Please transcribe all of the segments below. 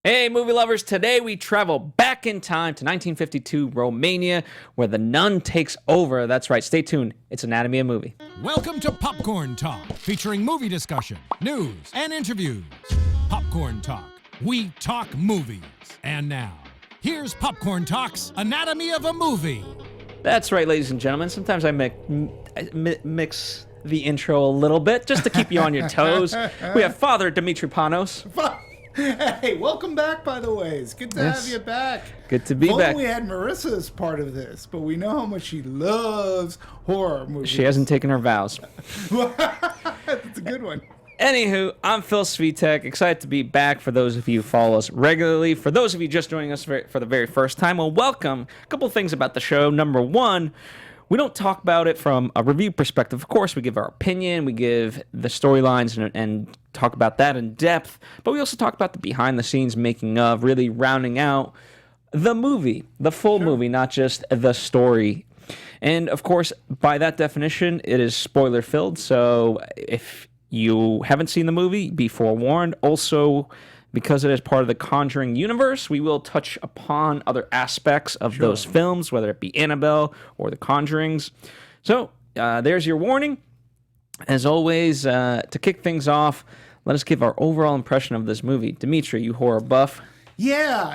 Hey, movie lovers, today we travel back in time to 1952 Romania, where the nun takes over. That's right, stay tuned. It's Anatomy of Movie. Welcome to Popcorn Talk, featuring movie discussion, news, and interviews. Popcorn Talk, we talk movies. And now, here's Popcorn Talk's Anatomy of a Movie. That's right, ladies and gentlemen. Sometimes I mix the intro a little bit just to keep you on your toes. We have Father Demetri Panos. Hey, welcome back, by the way. It's good to have you back. Good to be back. We had Marissa as part of this, but we know how much she loves horror movies. She hasn't taken her vows. That's a good one. Anywho, I'm Phil Svitek, excited to be back for those of you who follow us regularly. For those of you just joining us for the very first time, well, welcome. A couple things about the show. Number one, we don't talk about it from a review perspective. Of course, we give our opinion, we give the storylines and talk about that in depth, but we also talk about the behind-the-scenes making of, really rounding out the movie, the full movie, not just the story. And, of course, by that definition, it is spoiler-filled, so if you haven't seen the movie, be forewarned. Also, because it is part of the Conjuring universe, we will touch upon other aspects of those films, whether it be Annabelle or The Conjurings. So, there's your warning. As always, to kick things off, let us give our overall impression of this movie. Demetri, you horror buff. Yeah.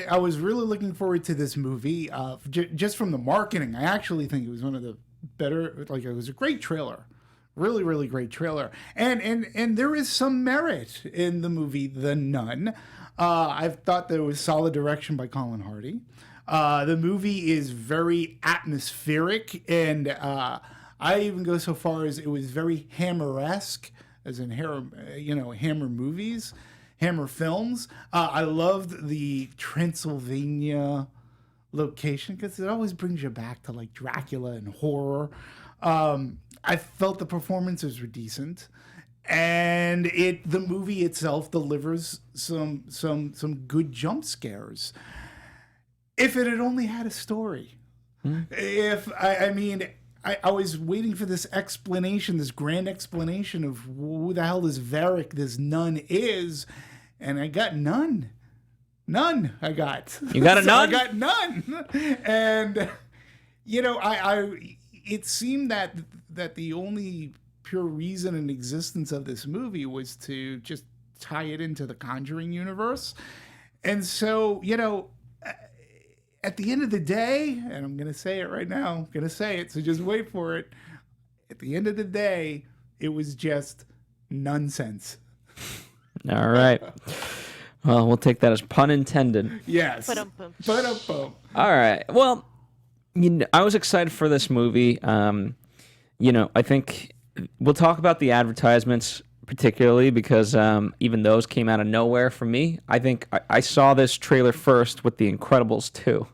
I was really looking forward to this movie. Just from the marketing, I actually think it was one of the better. Like, it was a great trailer. Really, really great trailer. And there is some merit in the movie The Nun. I've thought there was solid direction by Colin Hardy. The movie is very atmospheric, and I even go so far as it was very Hammer-esque, as in Hammer movies, Hammer films. I loved the Transylvania location because it always brings you back to like Dracula and horror. I felt the performances were decent, and the movie itself delivers some good jump scares. If it had only had a story, I was waiting for this explanation, this grand explanation of who the hell this Varric, this nun is, and I got none. None. I got. You got a nun? I got none, and it seemed that the only pure reason and existence of this movie was to just tie it into the Conjuring universe. And so, at the end of the day, and I'm going to say it right now, I'm going to say it, so just wait for it. At the end of the day, it was just nonsense. All right. Well, we'll take that as pun intended. Yes. All right. Well, I was excited for this movie. I think we'll talk about the advertisements particularly because even those came out of nowhere for me. I think I saw this trailer first with The Incredibles 2.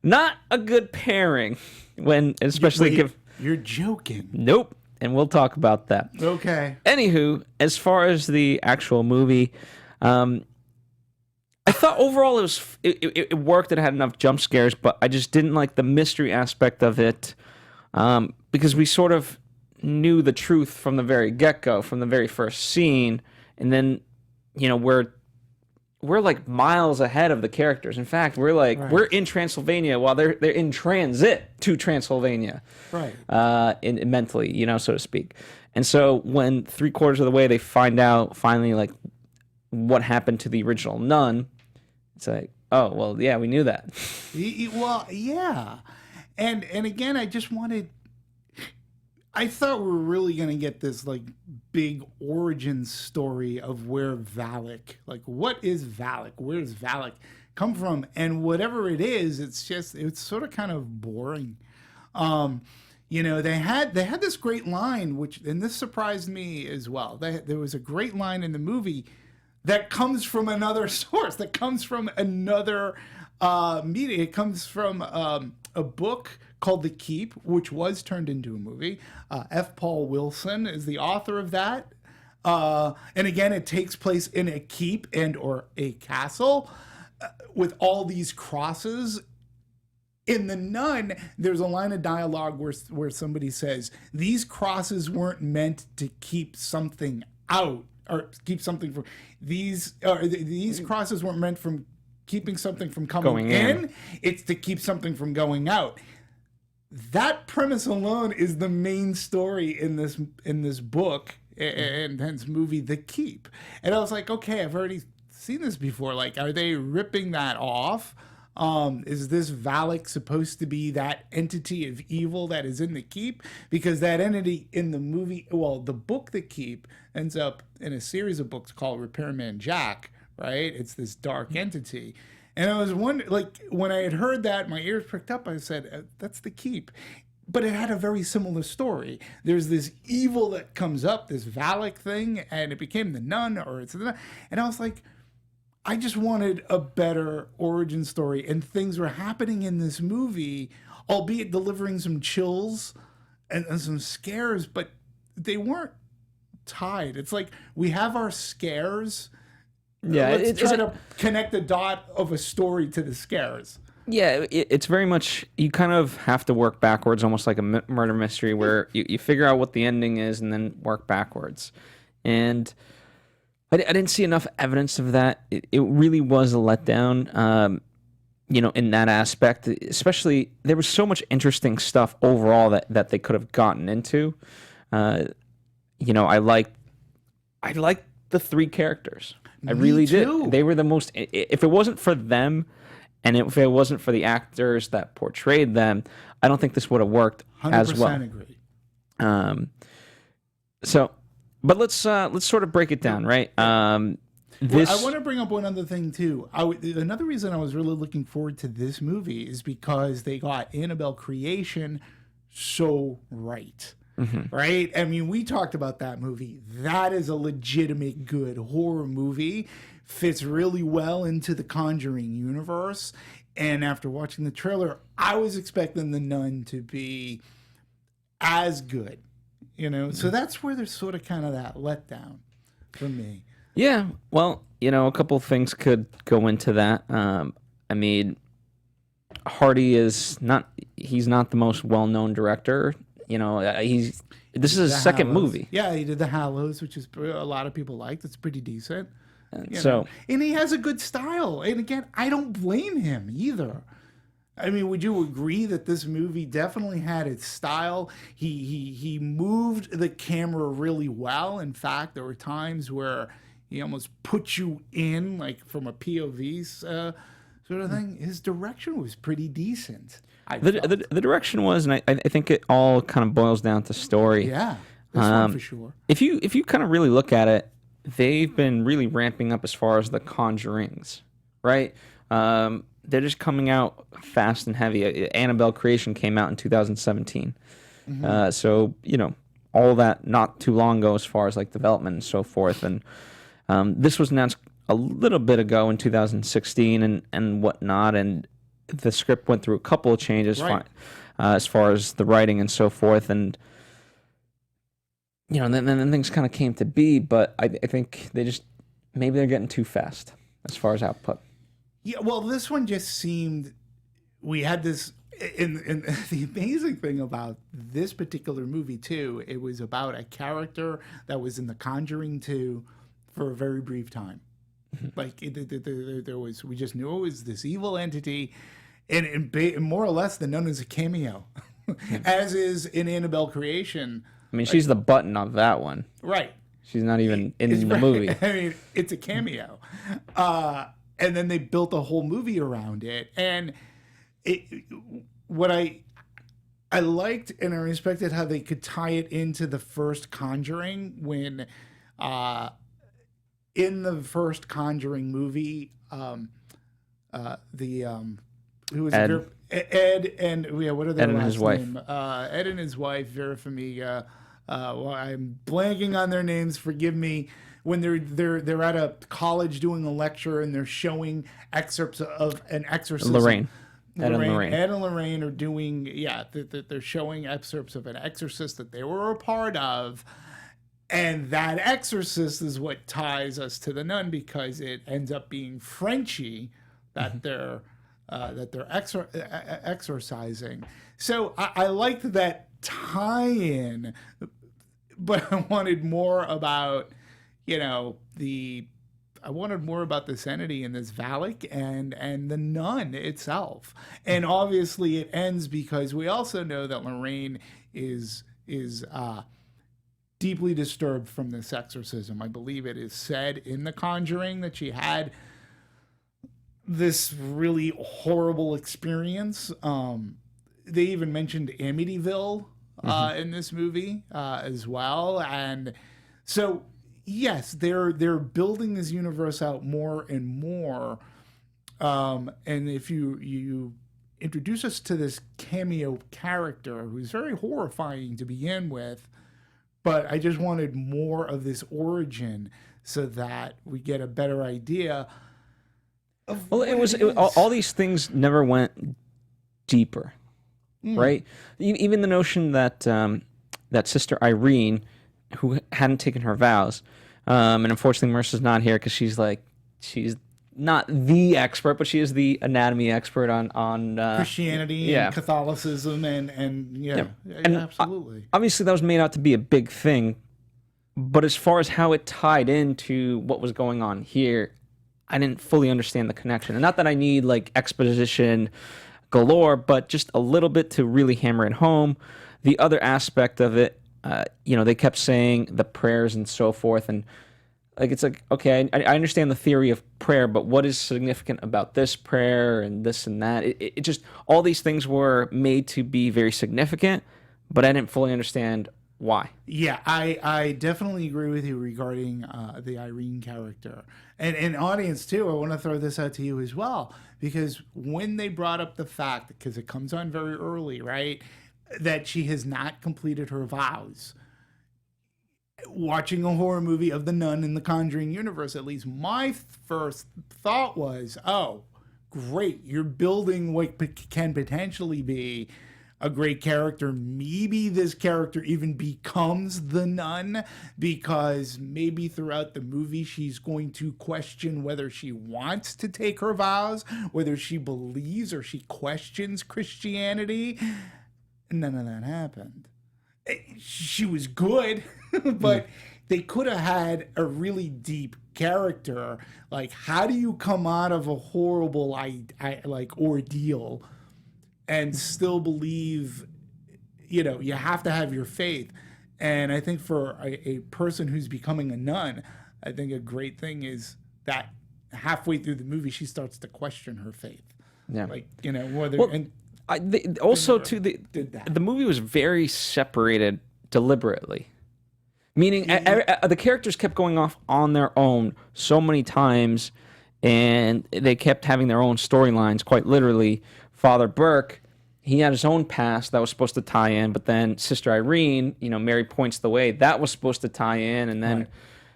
Not a good pairing You're joking. Nope. And we'll talk about that. Okay. Anywho, as far as the actual movie, I thought overall it worked. It had enough jump scares, but I just didn't like the mystery aspect of it because we sort of knew the truth from the very get-go, from the very first scene, and then we're like miles ahead of the characters. In fact, we're in Transylvania while they're in transit to Transylvania, right? Mentally, so to speak. And so when 3/4 of the way they find out finally like what happened to the original nun, it's like, oh well, yeah, we knew that. Well, yeah, and again, I thought we were really gonna get this like big origin story of where Valak, like what is Valak, where does Valak come from, and whatever it is, it's sort of kind of boring. They had this great line, and this surprised me as well. There was a great line in the movie that comes from another source, that comes from another media. It comes from a book called The Keep, which was turned into a movie. F. Paul Wilson is the author of that. And again, it takes place in a keep and or a castle with all these crosses. In The Nun, there's a line of dialogue where somebody says, these crosses weren't meant to keep something out. or keep something from these. These crosses weren't meant from keeping something from coming in. It's to keep something from going out. That premise alone is the main story in this book and hence movie, The Keep. And I was like, okay, I've already seen this before. Like, are they ripping that off? Is this Valak supposed to be that entity of evil that is in The Keep? Because that entity in the movie, well, the book The Keep ends up in a series of books called Repairman Jack, right? It's this dark entity. And I was wondering, like, when I had heard that, my ears pricked up. I said, that's The Keep. But it had a very similar story. There's this evil that comes up, this Valak thing, and it became the nun, or it's the nun. And I was like, I just wanted a better origin story. And things were happening in this movie, albeit delivering some chills and some scares, but they weren't tied. It's like we have our scares. Yeah, let's try to connect the dot of a story to the scares. Yeah, it's very much, you kind of have to work backwards, almost like a murder mystery, where you figure out what the ending is and then work backwards. And I didn't see enough evidence of that. It really was a letdown, in that aspect. Especially, there was so much interesting stuff overall that they could have gotten into. I liked the three characters. I really did. They were the most. If it wasn't for them, and if it wasn't for the actors that portrayed them, I don't think this would have worked as well. 100% agree. But let's sort of break it down, right? I want to bring up one other thing too. Another reason I was really looking forward to this movie is because they got Annabelle creation so right. Mm-hmm. Right? I mean, we talked about that movie. That is a legitimate good horror movie. Fits really well into the Conjuring universe. And after watching the trailer, I was expecting The Nun to be as good. So that's where there's sort of kind of that letdown for me. Yeah, well, a couple of things could go into that. I mean, Hardy he's not the most well-known director. This is his second movie. Yeah, he did The Hallows, which is a lot of people liked. It's pretty decent. And he has a good style. And again, I don't blame him either. I mean, would you agree that this movie definitely had its style? He moved the camera really well. In fact, there were times where he almost put you in, like from a POV sort of thing. His direction was pretty decent. The direction was, and I think it all kind of boils down to story. Yeah, this one for sure. If you kind of really look at it, they've been really ramping up as far as the Conjurings, right? They're just coming out fast and heavy. Annabelle Creation came out in 2017. Mm-hmm. So, all that not too long ago as far as like development and so forth. And this was announced a little bit ago in 2016 and whatnot. And the script went through a couple of changes as far as the writing and so forth. And, then things kind of came to be. But I think maybe they're getting too fast as far as output. Yeah, well, this one just seemed, we had this, and the amazing thing about this particular movie, too, it was about a character that was in The Conjuring 2 for a very brief time. Like, there was, we just knew it was this evil entity, and more or less, the nun is a cameo, as is in Annabelle Creation. I mean, she's the button of that one. Right. She's not even in the movie. I mean, it's a cameo. And then they built a whole movie around it. And what I liked and I respected how they could tie it into the first Conjuring when in the first Conjuring movie, who was Ed. Ed and what are their Ed and last his wife. name? Ed and his wife, Vera Farmiga. I'm blanking on their names. Forgive me. When they're at a college doing a lecture and they're showing excerpts of an exorcism. Lorraine. Ed and Lorraine are doing, they're showing excerpts of an exorcist that they were a part of. And that exorcist is what ties us to the nun because it ends up being Frenchie that they're exorcising. So I liked that tie-in, but I wanted more about, I wanted more about this entity and this Valak and the nun itself. And obviously it ends because we also know that Lorraine is deeply disturbed from this exorcism. I believe it is said in The Conjuring that she had this really horrible experience. They even mentioned Amityville in this movie as well. And so yes, they're building this universe out more and more. And if you introduce us to this cameo character who's very horrifying to begin with, but I just wanted more of this origin so that we get a better idea of all these things never went deeper, right? Even the notion that that Sister Irene, who hadn't taken her vows, and unfortunately Marissa's not here because she's not the expert, but she is the anatomy expert on Christianity and Catholicism and absolutely. Obviously that was made out to be a big thing, but as far as how it tied into what was going on here, I didn't fully understand the connection. And not that I need like exposition galore, but just a little bit to really hammer it home. The other aspect of it, they kept saying the prayers and so forth, and it's like, okay, I understand the theory of prayer, but what is significant about this prayer and this and that? It just, all these things were made to be very significant, but I didn't fully understand why. Yeah, I definitely agree with you regarding the Irene character. And audience, too, I want to throw this out to you as well, because when they brought up the fact, because it comes on very early, right, that she has not completed her vows, watching a horror movie of the nun in the Conjuring universe, at least my first thought was, oh, great, you're building what can potentially be a great character. Maybe this character even becomes the nun, because maybe throughout the movie she's going to question whether she wants to take her vows, whether she believes or she questions Christianity. None of that happened. She was good, but they could have had a really deep character. Like, how do you come out of a horrible ordeal and still believe? You have to have your faith. And I think for a person who's becoming a nun, I think a great thing is that halfway through the movie she starts to question her faith. Yeah, whether. Well, and the movie was very separated deliberately, meaning the characters kept going off on their own so many times, and they kept having their own storylines. Quite literally, Father Burke, he had his own past that was supposed to tie in, but then Sister Irene, Mary points the way, that was supposed to tie in, and then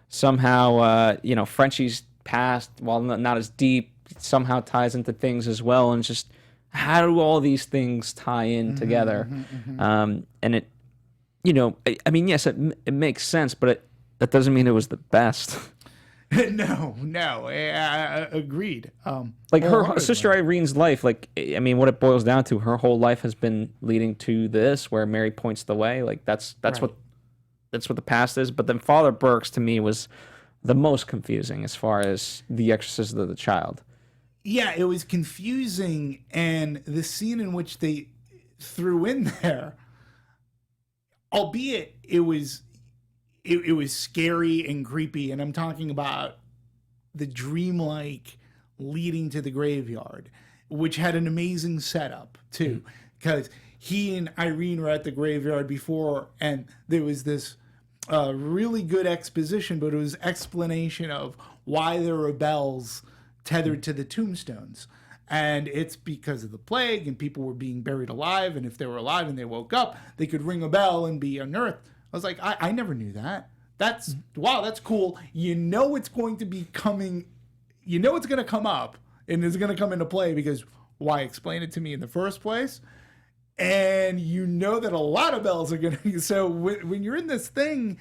somehow Frenchie's past, while not as deep, somehow ties into things as well, and it's just, how do all these things tie in together? And it, yes, it makes sense, but that doesn't mean it was the best. No, agreed. Like her Sister Irene's life, what it boils down to, her whole life has been leading to this, where Mary points the way. Like that's right. what the past is. But then Father Burke's, to me, was the most confusing as far as the exorcism of the child. Yeah, it was confusing, and the scene in which they threw in there, albeit it was scary and creepy, and I'm talking about the dreamlike leading to the graveyard, which had an amazing setup too, because he and Irene were at the graveyard before, and there was this really good exposition, but it was explanation of why there were bells tethered to the tombstones. And it's because of the plague, and people were being buried alive, and if they were alive and they woke up, they could ring a bell and be unearthed. I was like, I never knew that. Wow, that's cool. It's going to be coming, it's going to come up, and it's going to come into play, because why explain it to me in the first place? And that a lot of bells are going to, so when you're in this thing,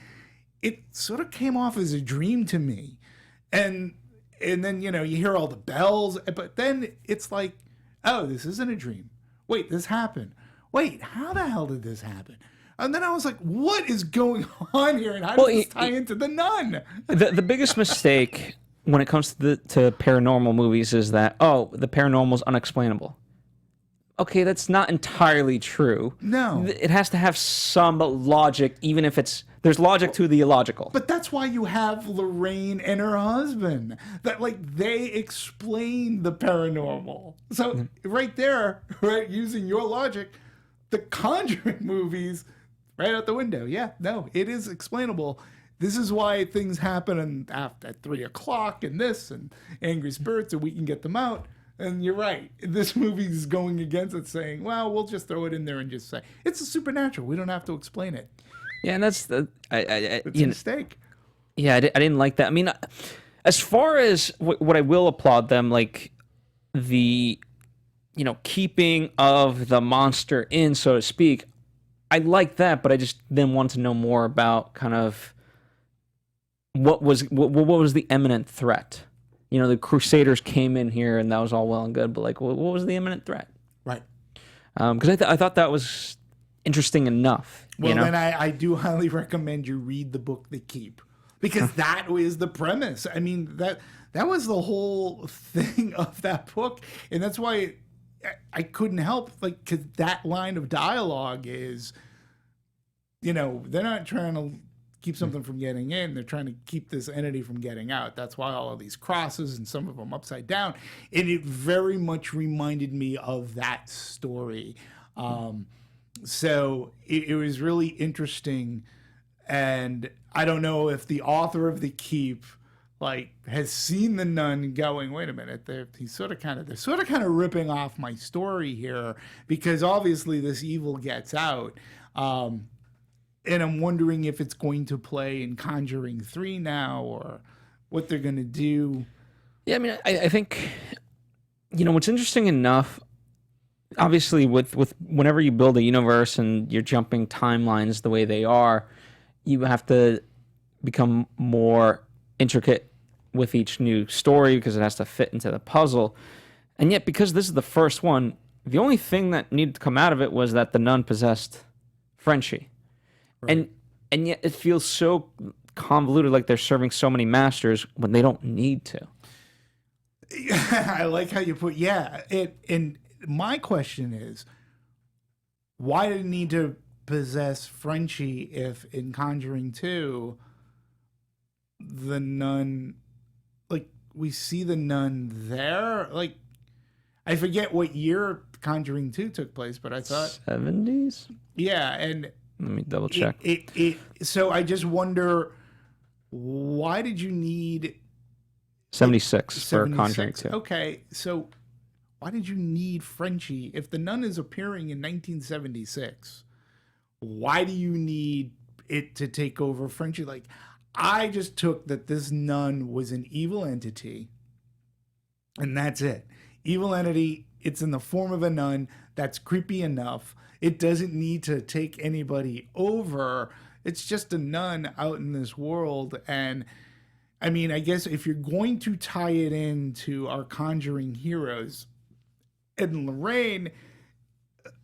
it sort of came off as a dream to me. And then, you hear all the bells, but then it's like, oh, this isn't a dream. Wait, this happened. Wait, how the hell did this happen? And then I was like, what is going on here? And how does this tie into The Nun? The biggest mistake when it comes to paranormal movies is that, the paranormal is unexplainable. Okay, that's not entirely true. No. It has to have some logic, even if there's logic to the illogical. But that's why you have Lorraine and her husband. That, like, they explain the paranormal. So, right there, right, using your logic, the Conjuring movies, right out the window. Yeah, no, it is explainable. This is why things happen at 3 o'clock and this and angry spirits, and we can get them out. And you're right. This movie is going against it, saying, well, we'll just throw it in there and just say, it's a supernatural. We don't have to explain it. Yeah, and that's It's a mistake. Yeah, I didn't like that. I mean, as far as what I will applaud them, like the, keeping of the monster in, so to speak, I like that, but I just then want to know more about kind of what was the imminent threat. The Crusaders came in here, and that was all well and good, but like, what was the imminent threat? Right. Because I thought that was interesting enough. Well, then I do highly recommend you read the book The Keep, because that was the premise. I mean, that was the whole thing of that book, and that's why I couldn't help, like, because that line of dialogue is, they're not trying to keep something from getting in. They're trying to keep this entity from getting out. That's why all of these crosses and some of them upside down. And it very much reminded me of that story. So it was really interesting. And I don't know if the author of The Keep has seen The Nun going, wait a minute, they're sort of kind of ripping off my story here, because obviously this evil gets out. And I'm wondering if it's going to play in Conjuring 3 now, or what they're going to do. Yeah, I mean, I think, what's interesting enough, obviously, with whenever you build a universe and you're jumping timelines the way they are, you have to become more intricate with each new story because it has to fit into the puzzle. And yet, because this is the first one, the only thing that needed to come out of it was that the nun possessed Frenchie. Right. And yet it feels so convoluted, like they're serving so many masters when they don't need to. I like how you put, and my question is, why did it need to possess Frenchie if in Conjuring 2, the nun, we see the nun there? I forget what year Conjuring 2 took place, but I thought 70s? Yeah, and let me double check. So I just wonder, why did you need 76 for Conjuring 2? Okay, so why did you need Frenchie if the nun is appearing in 1976? Why do you need it to take over Frenchie? I just took that this nun was an evil entity, and that's it. Evil entity. It's in the form of a nun. That's creepy enough. It doesn't need to take anybody over. It's just a nun out in this world. And I mean, I guess if you're going to tie it into our Conjuring heroes and Lorraine,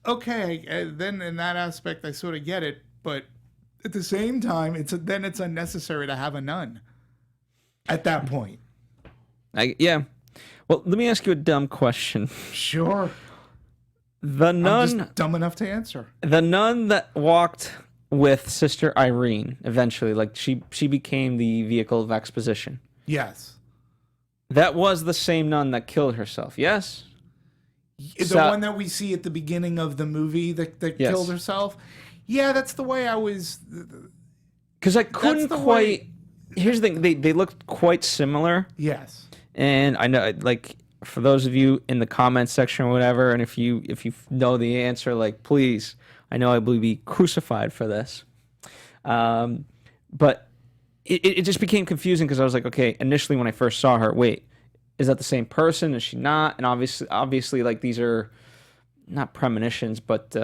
okay, then in that aspect, I sort of get it. But at the same time, it's unnecessary to have a nun at that point. Yeah. Well, let me ask you a dumb question. Sure. The nun, I'm just dumb enough to answer. The nun that walked with Sister Irene eventually, she became the vehicle of exposition. Yes. That was the same nun that killed herself, yes? The one that we see at the beginning of the movie that yes. killed herself? Yeah, that's the way I was... Because I couldn't quite... Here's the thing, they looked quite similar. Yes. And I know, for those of you in the comments section or whatever, and if you know the answer, please, I know I will be crucified for this. But it just became confusing because I was like, okay, initially when I first saw her, wait, is that the same person? Is she not? And obviously, these are not premonitions, but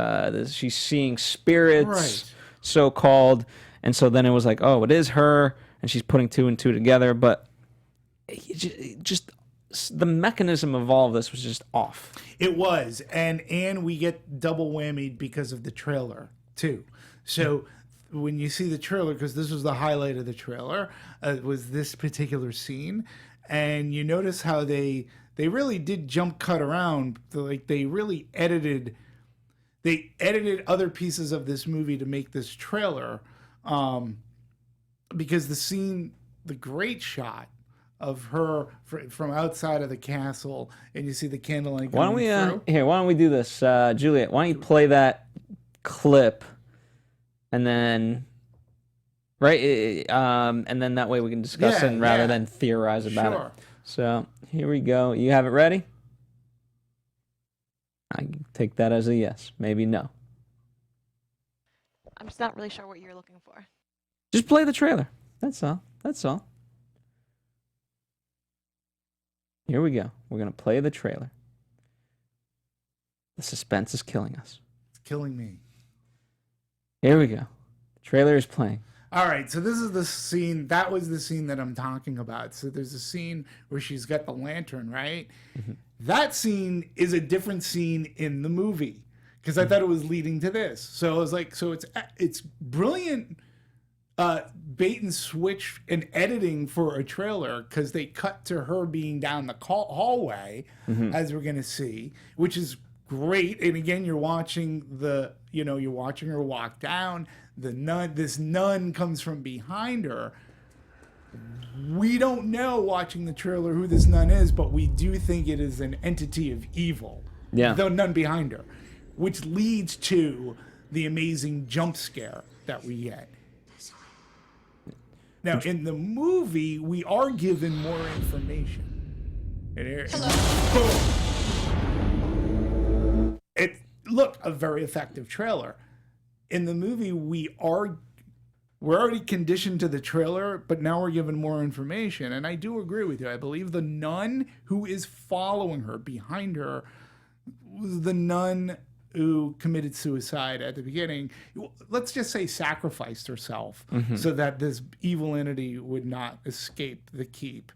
she's seeing spirits, right. So-called. And so then it was like, oh, it is her, and she's putting 2 and 2 together. But it just the mechanism of all of this was just off. It was, and we get double whammied because of the trailer too. So when you see the trailer, because this was the highlight of the trailer, was this particular scene, and you notice how they really did jump cut around. Like they really edited other pieces of this movie to make this trailer, because the great shot of her from outside of the castle, and you see the candlelight going through. Why don't we do this, Juliet? Why don't you play that clip, and then and then that way we can discuss it rather than theorize about it. So here we go. You have it ready? I can take that as a yes, maybe no. I'm just not really sure what you're looking for. Just play the trailer. That's all. That's all. Here we go. We're going to play the trailer. The suspense is killing us. It's killing me. Here we go. The trailer is playing. All right, so this is the scene. That was the scene that I'm talking about. So there's a scene where she's got the lantern, right? Mm-hmm. That scene is a different scene in the movie because I thought it was leading to this. So I was like, so it's brilliant bait and switch and editing for a trailer because they cut to her being down the hallway, as we're gonna see, which is great. And again, you're watching her walk down. This nun comes from behind her. We don't know, watching the trailer, who this nun is, but we do think it is an entity of evil. Yeah. The nun behind her, which leads to the amazing jump scare that we get. Now, in the movie, we are given more information. Boom. Look, a very effective trailer. In the movie, we're already conditioned to the trailer, but now we're given more information. And I do agree with you. I believe the nun who is following her, behind her, was the nun who committed suicide at the beginning. Let's just say sacrificed herself so that this evil entity would not escape the keep.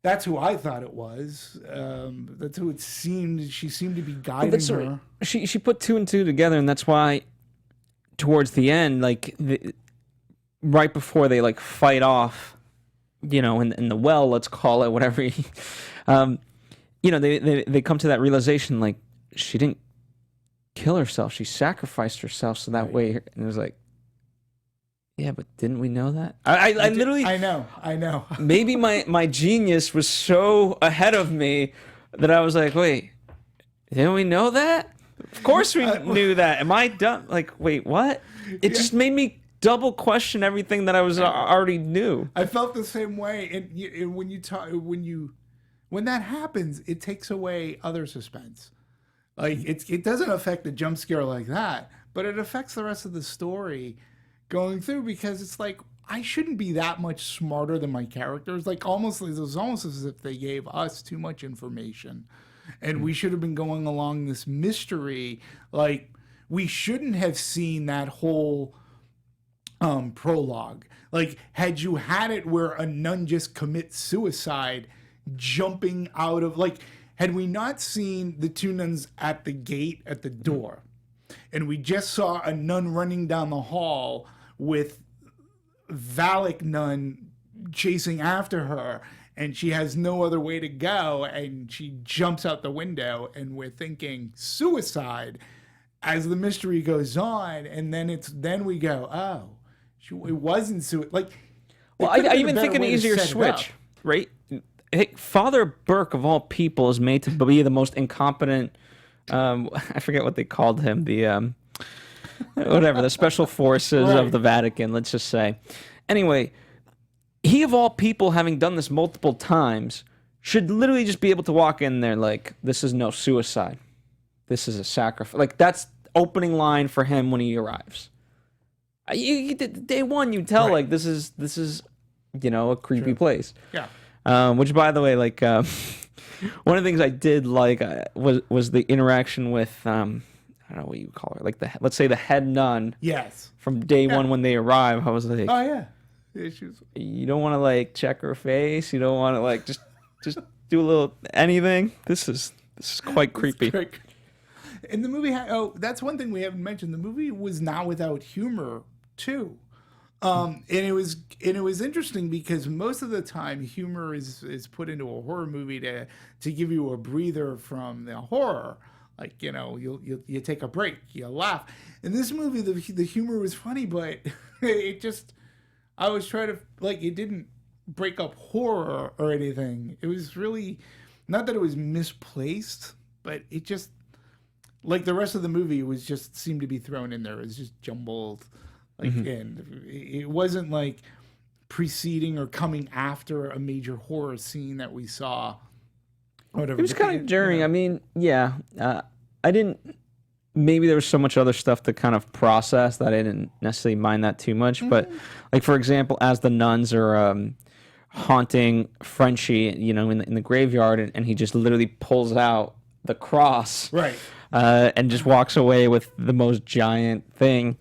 That's who I thought it was. That's who it seemed. She seemed to be guiding her. She put two and two together, and that's why towards the end, right before they fight off, in the well, let's call it whatever. They come to that realization, she didn't kill herself; she sacrificed herself, so that way. And it was like, yeah, but didn't we know that? I literally. I know. Maybe my genius was so ahead of me that I was like, wait, didn't we know that? Of course we knew that. Am I dumb? Wait, what? It just made me double question everything that I was already knew. I felt the same way, and when that happens, it takes away other suspense. It doesn't affect the jump scare like that, but it affects the rest of the story going through, because it's I shouldn't be that much smarter than my characters. It was almost as if they gave us too much information. And we should have been going along this mystery. We shouldn't have seen that whole prologue. Had you had it where a nun just commits suicide, jumping out of, had we not seen the two nuns at the gate, at the door, and we just saw a nun running down the hall with Valak nun chasing after her, and she has no other way to go, and she jumps out the window, and we're thinking suicide as the mystery goes on, and then we go, oh, it wasn't suicide. Well, I even think an easier switch, right? Father Burke, of all people, is made to be the most incompetent. I forget what they called him. The the special forces of the Vatican. Let's just say. Anyway. He, of all people, having done this multiple times, should literally just be able to walk in there this is no suicide. This is a sacrifice. That's opening line for him when he arrives. Day one, you tell, this is a creepy place. Yeah. Which, by the way, one of the things I did was the interaction with, I don't know what you call her, let's say the head nun. Yes. From day one when they arrive, I was like, oh, yeah. You don't want to check her face. You don't want to just do a little anything. This is quite creepy. And the movie that's one thing we haven't mentioned. The movie was not without humor too. And it was interesting because most of the time humor is put into a horror movie to give you a breather from the horror. Like, you take a break, you laugh. In this movie, the humor was funny, but I was trying to, it didn't break up horror or anything. It was really, not that it was misplaced, but it just, like the rest of the movie seemed to be thrown in there. It was just jumbled. And it wasn't like preceding or coming after a major horror scene that we saw. Whatever. It was kind of during. I mean, yeah. I didn't. Maybe there was so much other stuff to kind of process that I didn't necessarily mind that too much. But, like for example, as the nuns are haunting Frenchie, in the graveyard, and he just literally pulls out the cross, right, and just walks away with the most giant thing.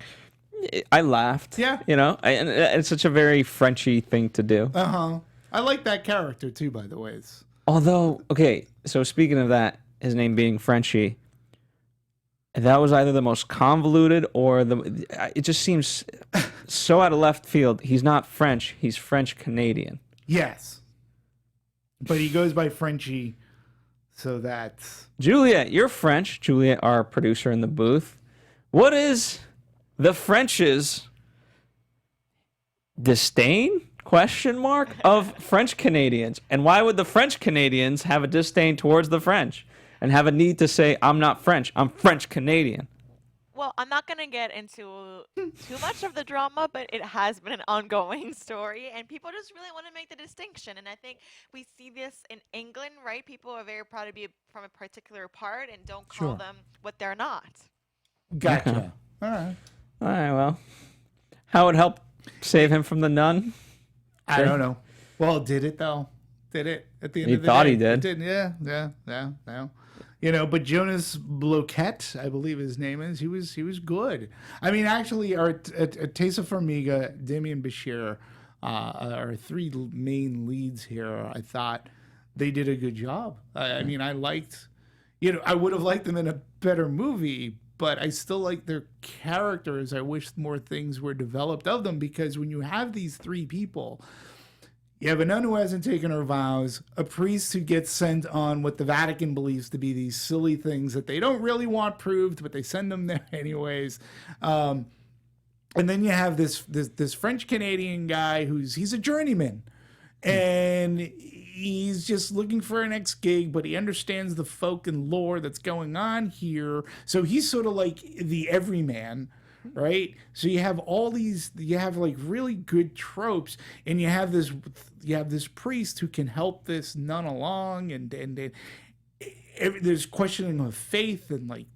I laughed. Yeah. And it's such a very Frenchy thing to do. I like that character too, by the way. Although, okay, so speaking of that, his name being Frenchy, that was either the most convoluted or it just seems so out of left field. He's not French, he's French-Canadian. Yes. But he goes by Frenchie, so that's... Juliet, you're French. Juliet, our producer in the booth. What is the French's disdain, of French Canadians? And why would the French Canadians have a disdain towards the French and have a need to say, I'm not French, I'm French Canadian? Well, I'm not going to get into too much of the drama, but it has been an ongoing story, and people just really want to make the distinction. And I think we see this in England, right? People are very proud to be from a particular part and don't call them what they're not. Gotcha. Okay. All right. All right, well, how would help save him from the nun? I don't know. Well, did it though? Did it at the end He of the thought day? he did. It did. Yeah. But Jonas Bloquet, I believe his name is, he was good. I mean, actually, our Tessa Farmiga, Damien Bashir, our three main leads here, I thought they did a good job. I mean, I liked, I would have liked them in a better movie, but I still like their characters. I wish more things were developed of them, because when you have these three people, you have a nun who hasn't taken her vows, a priest who gets sent on what the Vatican believes to be these silly things that they don't really want proved, but they send them there anyways. And then you have this French Canadian guy he's a journeyman, and he's just looking for an next gig, but he understands the folk and lore that's going on here. So he's sort of like the everyman, right? So you have like really good tropes, and you have this priest who can help this nun along, and there's questioning of faith, and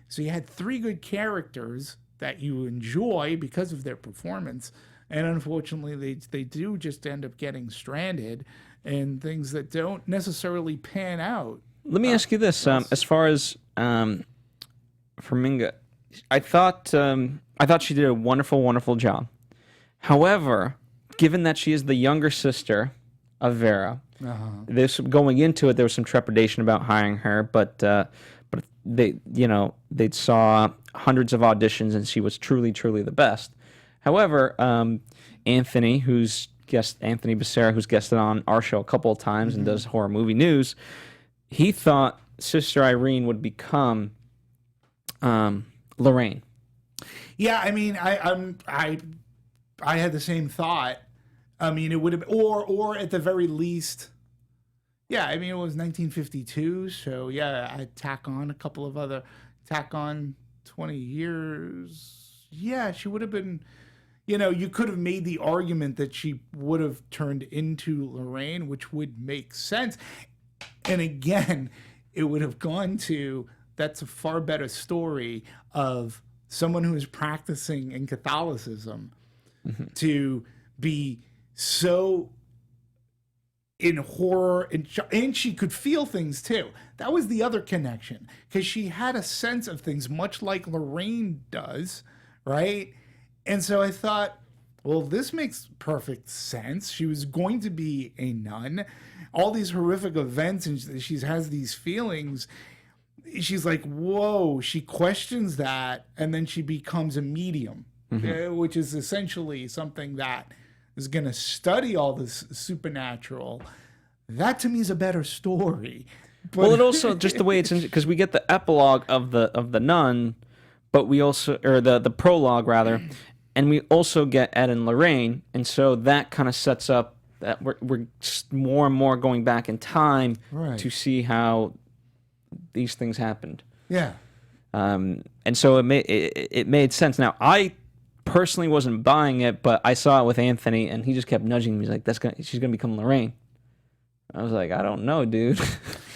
so you had three good characters that you enjoy because of their performance, and unfortunately they do just end up getting stranded and things that don't necessarily pan out. Let me ask you this: as far as Farmiga, I thought she did a wonderful, wonderful job. However, given that she is the younger sister of Vera, this going into it, there was some trepidation about hiring her, but they saw hundreds of auditions, and she was truly, truly the best. However, Anthony Becerra, who's guested on our show a couple of times and does horror movie news, he thought Sister Irene would become Lorraine. Yeah, I mean, I had the same thought. I mean, it would have, or at the very least, yeah. I mean, it was 1952, so yeah, I'd tack on 20 years. Yeah, she would have been. You could have made the argument that she would have turned into Lorraine, which would make sense. And again, it would have gone to, that's a far better story of someone who is practicing in Catholicism to be so in horror, and she could feel things too. That was the other connection, because she had a sense of things much like Lorraine does, right? And so I thought, well, this makes perfect sense. She was going to be a nun. All these horrific events, and she has these feelings. she's like, whoa, she questions that, and then she becomes a medium, which is essentially something that is going to study all this supernatural. That to me is a better story. But Well, it also just the way it's because we get the epilogue of the nun, but we also or the prologue rather, and we also get Ed and Lorraine, and so that kind of sets up that we're more and more going back in time Right. to see how these things happened. yeah. And so it made sense. Now I personally wasn't buying it, but I saw it with Anthony, and he just kept nudging me. He's like, she's gonna become Lorraine." I was like, "I don't know, dude."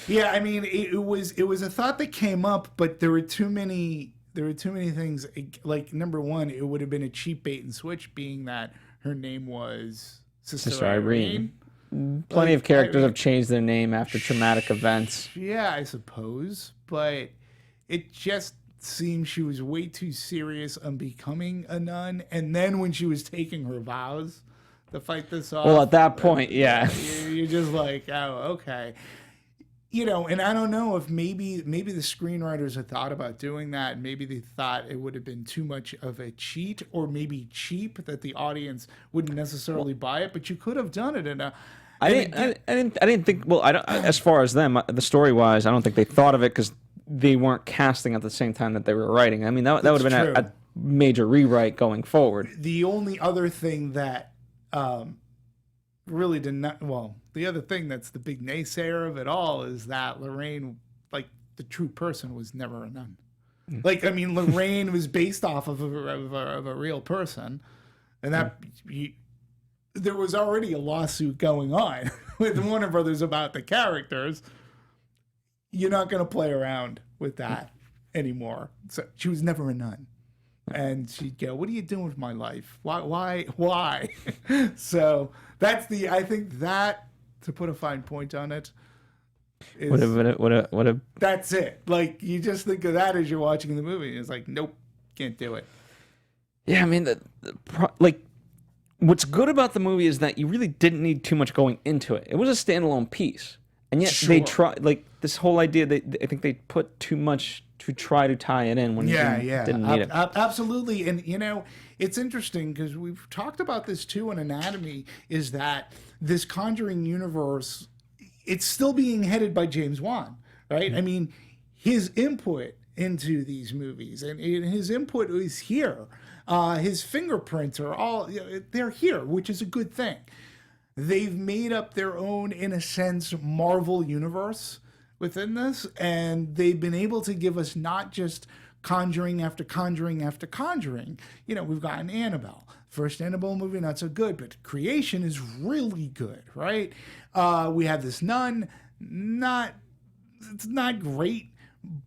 Yeah, I mean, it was a thought that came up, but there were too many things. Like, number one, it would have been a cheap bait and switch, being that her name was Sister Irene. Plenty of characters have changed their name after traumatic events. Yeah, I suppose, but it just seemed she was way too serious on becoming a nun, and then when she was taking her vows to fight this off. Well, at that point, yeah. You're just like, oh, okay. You know, and I don't know if maybe the screenwriters had thought about doing that. Maybe they thought it would have been too much of a cheat, or maybe cheap, that the audience wouldn't necessarily buy it. But you could have done it in a. I didn't think. Well, I don't. As far as them, the story wise, I don't think they thought of it because they weren't casting at the same time that they were writing. I mean, that would have been a major rewrite going forward. The only other thing that really did not. Well, the other thing that's the big naysayer of it all is that Lorraine, like the true person, was never a nun. Like, I mean, Lorraine was based off of a real person, and that there was already a lawsuit going on with Warner Brothers about the characters. You're not going to play around with that anymore. So she was never a nun. And she'd go, "What are you doing with my life? Why?" So I think that, to put a fine point on it, is, What a that's it. Like, you just think of that as you're watching the movie. It's like, nope, can't do it. Yeah, I mean, what's good about the movie is that you really didn't need too much going into it. It was a standalone piece, and yet they tried. Like, this whole idea, I think they put too much to try to tie it in when you didn't need it. Absolutely. And, you know, it's interesting because we've talked about this too in Anatomy, is that this Conjuring universe, it's still being headed by James Wan, right? Mm-hmm. I mean, his input into these movies and his input is here. His fingerprints are all, they're here, which is a good thing. They've made up their own, in a sense, Marvel universe within this, and they've been able to give us not just Conjuring after Conjuring after Conjuring. You know, we've gotten Annabelle. First Annabelle movie, not so good, but Creation is really good, right? We have this nun, it's not great,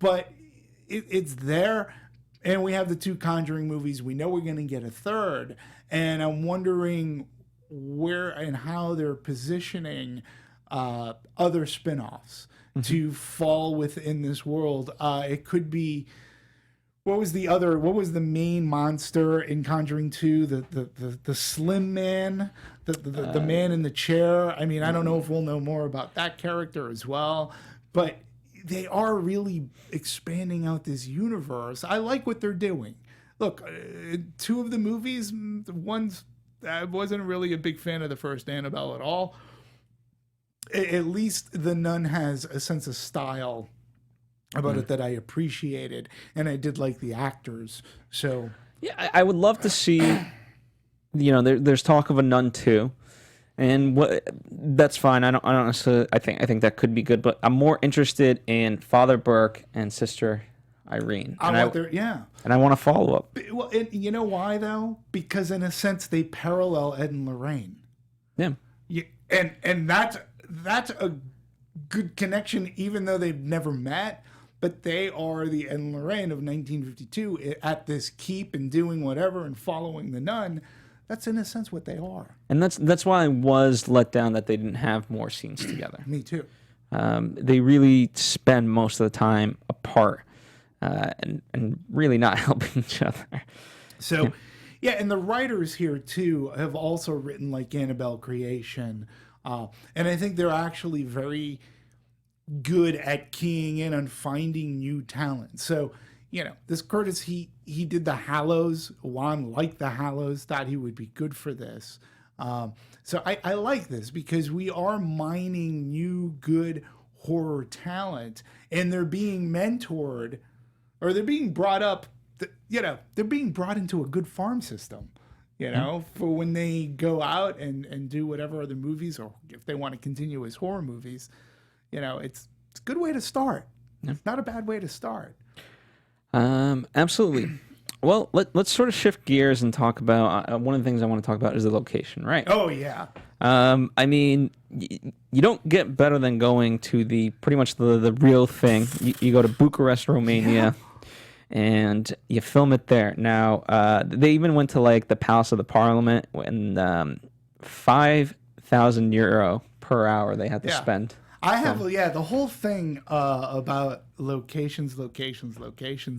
but it's there. And we have the two Conjuring movies. We know we're going to get a third, and I'm wondering where and how they're positioning other spin-offs to fall within this world. It could be, what was the main monster in Conjuring 2? The slim man, the man in the chair. I mean, I don't know if we'll know more about that character as well, but they are really expanding out this universe. I like what they're doing. Look, two of the movies, I wasn't really a big fan of the first Annabelle at all. At least the nun has a sense of style about it that I appreciated, and I did like the actors. So yeah, I would love to see. You know, there's talk of a Nun 2, and that's fine. I don't necessarily. I think that could be good, but I'm more interested in Father Burke and Sister Irene. And I want to follow up. Well, you know why though? Because in a sense they parallel Ed and Lorraine. Yeah. And that's a good connection, even though they've never met. But they are the Ed and Lorraine of 1952 at this keep and doing whatever and following the nun. That's in a sense what they are. And that's why I was let down that they didn't have more scenes together. Me too. They really spend most of the time apart and really not helping each other. So, yeah, and the writers here too have also written like Annabelle Creation. And I think they're actually very good at keying in on finding new talent. So, this Curtis, he did the Hallows. Juan liked the Hallows, thought he would be good for this. So I like this because we are mining new good horror talent, and they're being mentored, or they're being brought up. They're being brought into a good farm system. For when they go out and do whatever other movies, or if they want to continue as horror movies, it's a good way to start. Yeah. It's not a bad way to start. Absolutely. Well, let's sort of shift gears and talk about one of the things I want to talk about is the location, right? Oh yeah. I mean, you don't get better than going to pretty much the real thing. You go to Bucharest, Romania, and you film it there. Now, they even went to like the Palace of the Parliament, and 5,000 euro per hour they had to spend. I have, the whole thing about locations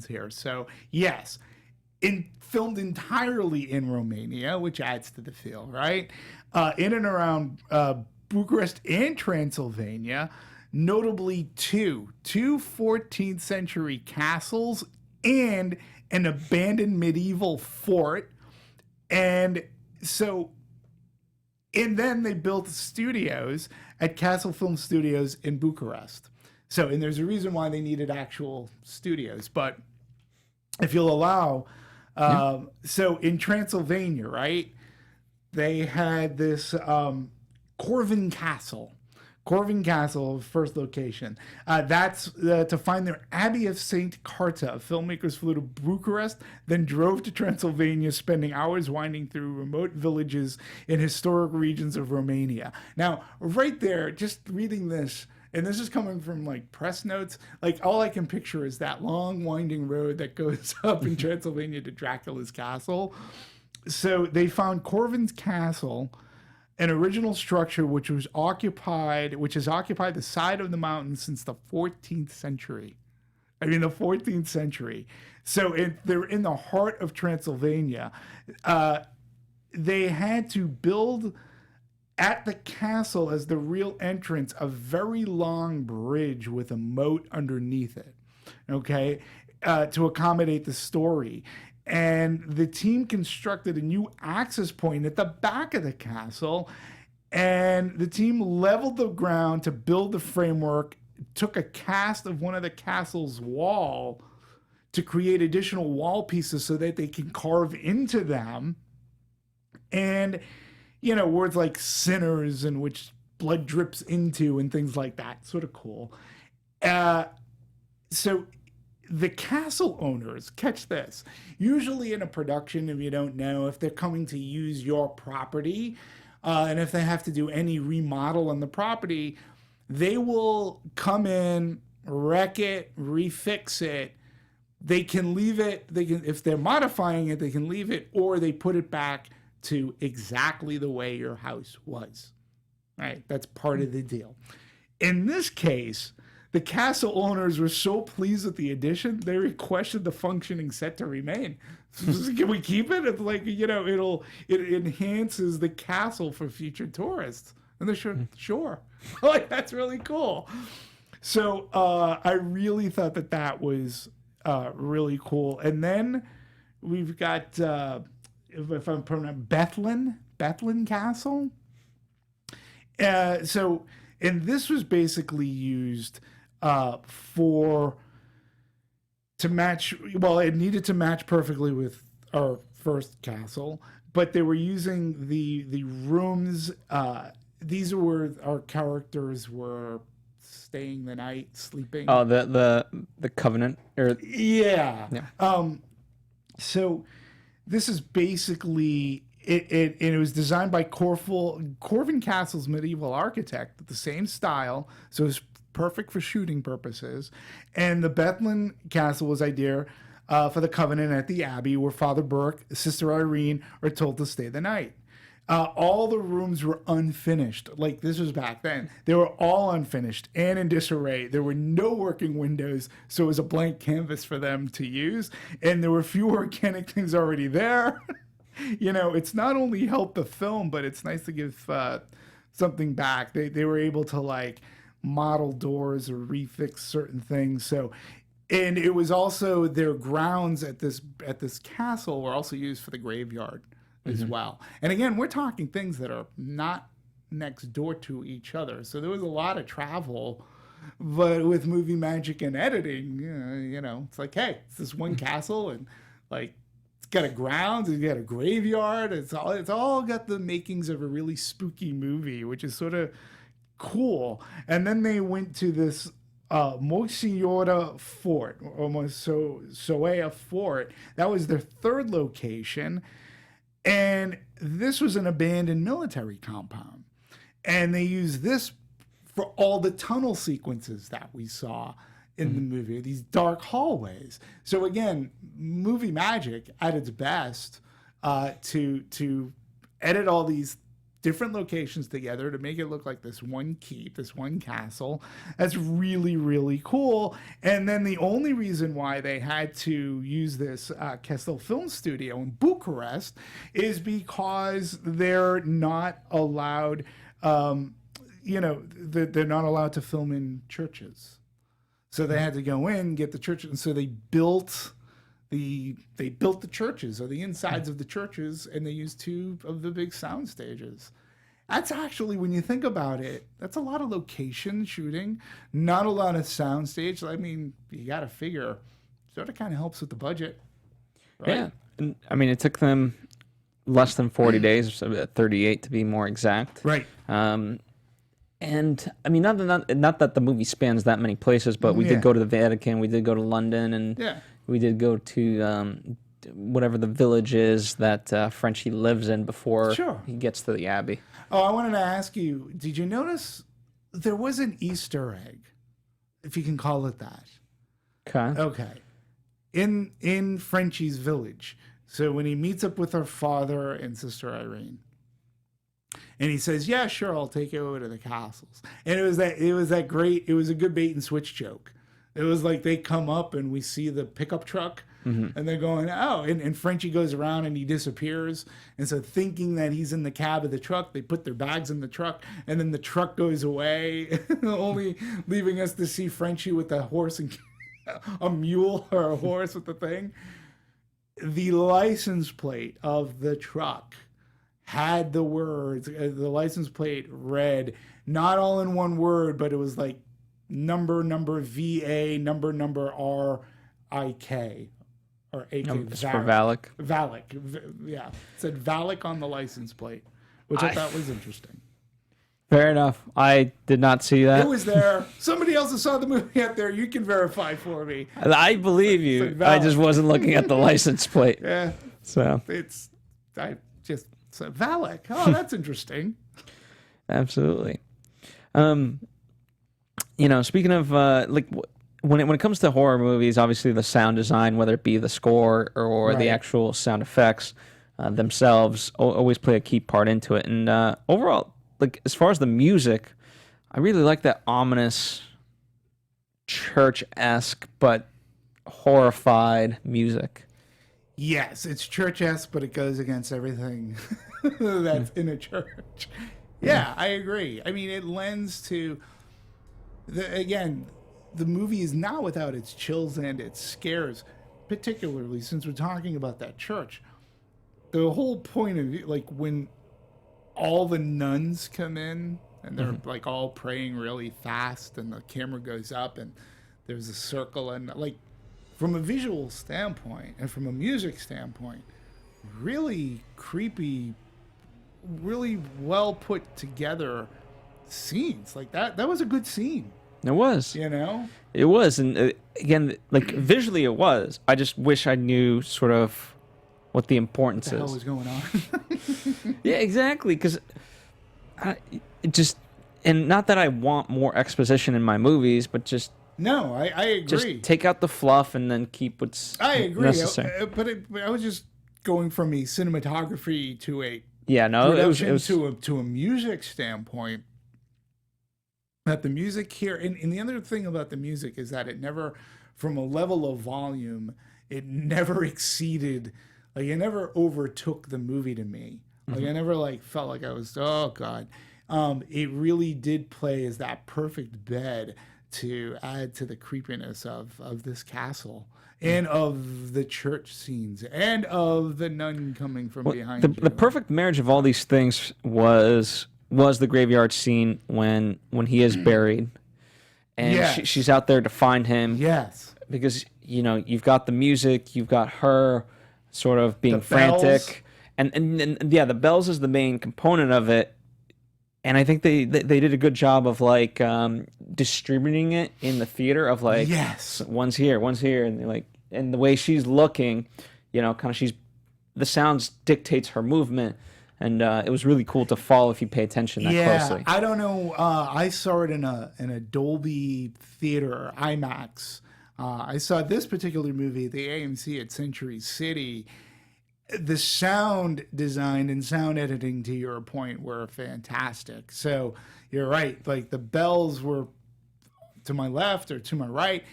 here. So, yes, filmed entirely in Romania, which adds to the feel, right? In and around Bucharest and Transylvania, notably two 14th century castles and an abandoned medieval fort. And then they built studios at Castle Film Studios in Bucharest. And there's a reason why they needed actual studios. But if you'll allow, so in Transylvania, right, they had this Corvin Castle. Corvin Castle, first location. That's to find their Abbey of St. Carta. Filmmakers flew to Bucharest, then drove to Transylvania, spending hours winding through remote villages in historic regions of Romania. Now, right there, just reading this, and this is coming from like press notes, like all I can picture is that long winding road that goes up in Transylvania to Dracula's castle. So they found Corvin's Castle, an original structure which has occupied the side of the mountain since the 14th century. I mean, the 14th century. So they're in the heart of Transylvania. They had to build at the castle as the real entrance a very long bridge with a moat underneath it, okay, to accommodate the story. And the team constructed a new access point at the back of the castle, and the team leveled the ground to build the framework, took a cast of one of the castle's wall to create additional wall pieces so that they can carve into them. And, words like sinners and which blood drips into and things like that. Sort of cool. So the castle owners, catch this, usually in a production, if you don't know, if they're coming to use your property, and if they have to do any remodel on the property, they will come in, wreck it, refix it. They can leave it, if they're modifying it, they can leave it, or they put it back to exactly the way your house was. Right? That's part of the deal. In this case, the castle owners were so pleased with the addition, they requested the functioning set to remain. Can we keep it? It's like, it enhances the castle for future tourists. And they're sure. Like, that's really cool. So I really thought that was really cool. And then we've got, if I'm pronouncing Bethlen Castle. And this was basically used to match, it needed to match perfectly with our first castle, but they were using the rooms. These were our characters were staying the night, sleeping. Oh, the Covenant, or yeah. So this is basically it was designed by Corvin Castle's medieval architect with the same style, so it's perfect for shooting purposes. And the Bethlen Castle was idea for the Covenant at the Abbey, where Father Burke, Sister Irene are told to stay the night. All the rooms were unfinished. Like, this was back then. They were all unfinished and in disarray. There were no working windows, so it was a blank canvas for them to use. And there were few organic things already there. It's not only helped the film, but it's nice to give something back. They were able to, like, model doors or refix certain things. So, and it was also their grounds at this castle were also used for the graveyard as well. And again, we're talking things that are not next door to each other. So there was a lot of travel, but with movie magic and editing, you know, it's like, hey, it's this one castle, and like it's got a grounds, it's got a graveyard. It's all got the makings of a really spooky movie, which is sort of cool. And then they went to this Monsignora Fort, or Soea Fort. That was their third location. And this was an abandoned military compound. And they used this for all the tunnel sequences that we saw in the movie, these dark hallways. So again, movie magic at its best, to edit all these different locations together to make it look like this one keep, this one castle. That's really, really cool. And then the only reason why they had to use this Kestel Film Studio in Bucharest is because they're not allowed, they're not allowed to film in churches. So they had to go in, get the church, and so they built the churches, or the insides of the churches, and they used 2 of the big sound stages. That's actually, when you think about it, that's a lot of location shooting, not a lot of sound stage. I mean, you got to figure, sort of kind of helps with the budget. Right? Yeah. And, I mean, it took them less than 40 days, or so, 38 to be more exact. Right. And I mean, not that the movie spans that many places, but we did go to the Vatican, we did go to London, and we did go to whatever the village is that Frenchie lives in before he gets to the abbey. Oh, I wanted to ask you, did you notice there was an Easter egg, if you can call it that? Okay. In Frenchie's village. So when he meets up with her father and sister Irene, and he says, "Yeah, sure, I'll take you over to the castles." And it was that great. It was a good bait and switch joke. It was like they come up and we see the pickup truck, and they're going, "Oh!" And Frenchie goes around and he disappears. And so, thinking that he's in the cab of the truck, they put their bags in the truck, and then the truck goes away, only leaving us to see Frenchie with a horse and a mule or a horse with the thing. The license plate of the truck had the words, the license plate read, not all in one word, but it was like number VA, number RIK, or AK. It's for Valak. Valak, yeah. It said Valak on the license plate, which I thought was interesting. Fair enough. I did not see that. It was there. Somebody else that saw the movie out there, you can verify for me. I believe you. I just wasn't looking at the license plate. Yeah. So So Valak. Oh, that's interesting. Absolutely. Speaking of when it comes to horror movies, obviously the sound design, whether it be the score or the actual sound effects themselves, always play a key part into it. And overall, like as far as the music, I really like that ominous, church-esque but horrified music. Yes, it's church-esque, but it goes against everything that's in a church. Yeah, I agree. I mean, it lends to, the movie is not without its chills and its scares, particularly since we're talking about that church. The whole point of it, like when all the nuns come in and they're like all praying really fast and the camera goes up and there's a circle and like, from a visual standpoint and from a music standpoint, really creepy, really well put together scenes. Like that was a good scene. It was. It was. And again, like visually it was. I just wish I knew sort of what the importance What the is. hell was going on? Yeah, exactly. Because and not that I want more exposition in my movies, but just No, I agree. just take out the fluff and then keep what's I agree. necessary. But I was just going from a cinematography to a it was to a music standpoint. That the music here, and the other thing about the music is that it never, from a level of volume, it never exceeded, like it never overtook the movie to me. Like I never felt like I was, oh God. it really did play as that perfect bed to add to the creepiness of this castle and of the church scenes and of the nun coming from behind you. The perfect marriage of all these things was the graveyard scene when he is buried, and Yes. she's out there to find him. Yes. Because you've got the music, you've got her sort of being The bells. frantic, and yeah, the bells is the main component of it. And I think they did a good job of like distributing it in the theater of like Yes. one's here, and the way she's looking, kind of the sounds dictates her movement, and it was really cool to follow if you pay attention that closely. I don't know. I saw it in a Dolby theater, IMAX. I saw this particular movie at the AMC at Century City. The sound design and sound editing, to your point, were fantastic. So you're right. Like the bells were to my left or to my right.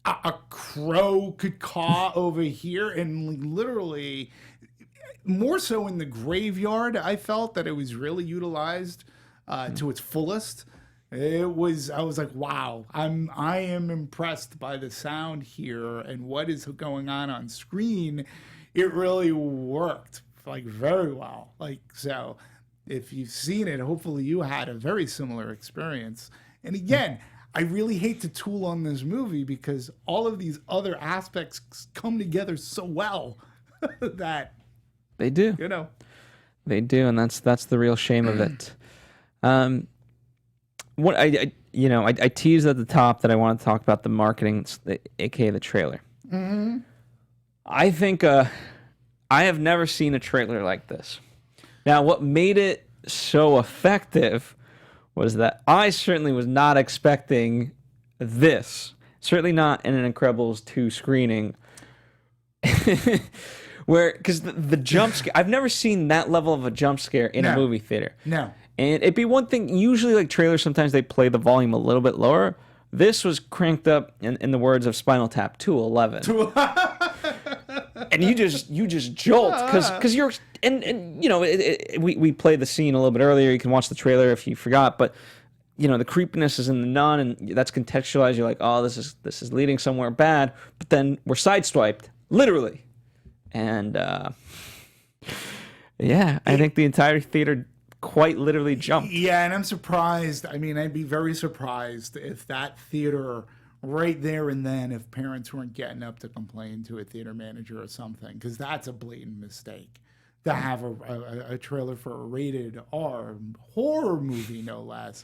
A crow could caw over here, and literally, more so in the graveyard, I felt that it was really utilized to its fullest. I was like, wow, I am impressed by the sound here and what is going on screen. It really worked like very well. Like, so if you've seen it, hopefully you had a very similar experience. And again, I really hate to tool on this movie because all of these other aspects come together so well that, They do. They do, and that's the real shame of it. What I teased at the top that I want to talk about the marketing, aka the trailer. Mm-hmm. I think I have never seen a trailer like this. Now, what made it so effective was that I certainly was not expecting this. Certainly not in an Incredibles 2 screening. Because the jump scare, I've never seen that level of a jump scare in a movie theater. No. And it'd be one thing, usually like trailers, sometimes they play the volume a little bit lower. This was cranked up, in the words of Spinal Tap, to 11. And you just jolt because you're we played the scene a little bit earlier. You can watch the trailer if you forgot, but the creepiness is in the nun, and that's contextualized. You're like, oh, this is leading somewhere bad, but then we're sideswiped literally, and I think the entire theater quite literally jumped. Yeah, and I'm surprised. I mean, I'd be very surprised if that theater right there and then, if parents weren't getting up to complain to a theater manager or something, because that's a blatant mistake to have a trailer for a rated R horror movie, no less,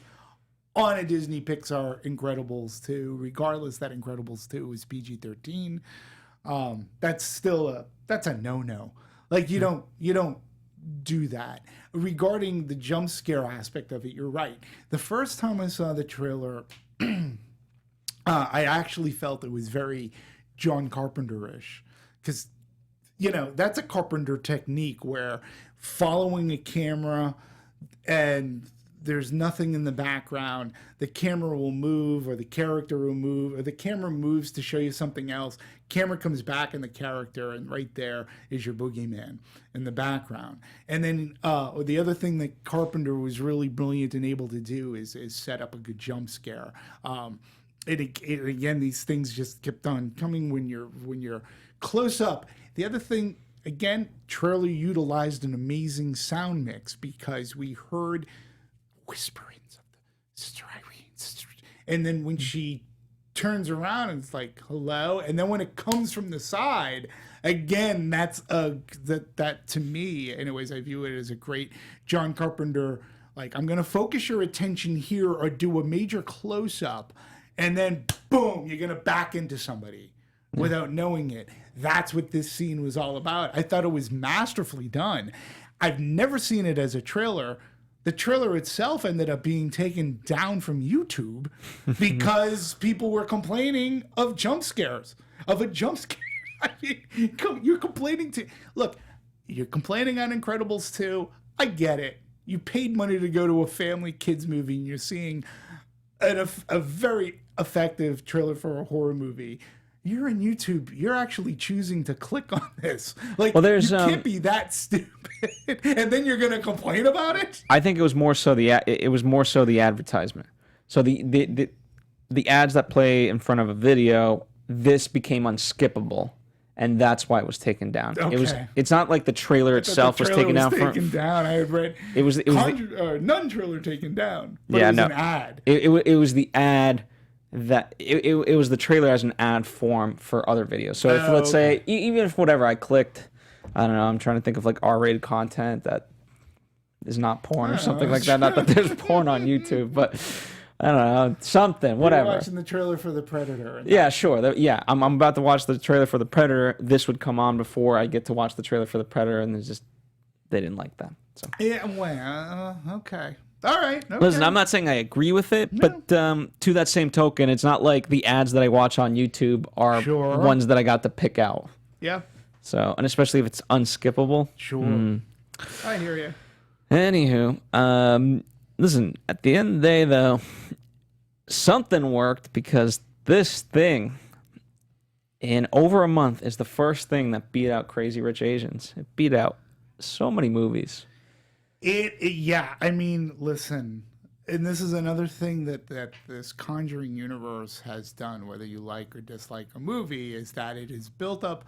on a Disney Pixar Incredibles 2, regardless that Incredibles 2 is PG-13. That's a no-no. Like you don't do that. Regarding the jump scare aspect of it, you're right. The first time I saw the trailer, I actually felt it was very John Carpenter-ish, because that's a Carpenter technique where following a camera and there's nothing in the background, the camera will move or the character will move, or the camera moves to show you something else. Camera comes back in the character, and right there is your boogeyman in the background. And then the other thing that Carpenter was really brilliant and able to do is set up a good jump scare. Again, these things just kept on coming when you're close up. The other thing, again, trailer utilized an amazing sound mix because we heard whisperings of the Sister Irene, and then when she turns around and it's like hello, and then when it comes from the side, again, that's that to me, anyways, I view it as a great John Carpenter. Like, I'm gonna focus your attention here or do a major close up, and then boom, you're gonna back into somebody without knowing it. That's what this scene was all about. I thought it was masterfully done. I've never seen it as a trailer. The trailer itself ended up being taken down from YouTube because people were complaining of jump scares, of a jump scare. I mean, you're complaining you're complaining on Incredibles 2. I get it. You paid money to go to a family kids movie, and you're seeing a very effective trailer for a horror movie. you're in YouTube. You're actually choosing to click on this. Like, Well, there's, you can't be that stupid, and then you're gonna complain about it. I think it was more so the advertisement. So the ads that play in front of a video, this became unskippable, and that's why it was taken down. Okay. It's not like the trailer itself was taken down. Taken down. I had read It was Nun trailer taken down. But Yeah, it was no. an ad. It was the ad that it was the trailer as an ad form for other videos. So if let's say even if whatever I clicked, I don't know, I'm trying to think of like R-rated content that is not porn or something like that. Not that there's porn on YouTube, but I don't know, something, whatever. You're watching the trailer for The Predator. Yeah, sure. Yeah, I'm about to watch the trailer for The Predator. This would come on before I get to watch the trailer for The Predator, and it's just they didn't like that. So Yeah, well, okay. All right. Okay. listen, I'm not saying I agree with it, but to that same token, it's not like the ads that I watch on YouTube are Sure. ones that I got to pick out. Yeah, So, and especially if it's unskippable. sure. I hear you. Anywho, listen, at the end of the day, though, something worked because this thing, in over a month, is the first thing that beat out Crazy Rich Asians. It beat out so many movies. Yeah, I mean, listen, and this is another thing that this Conjuring universe has done, whether you like or dislike a movie, is that it has built up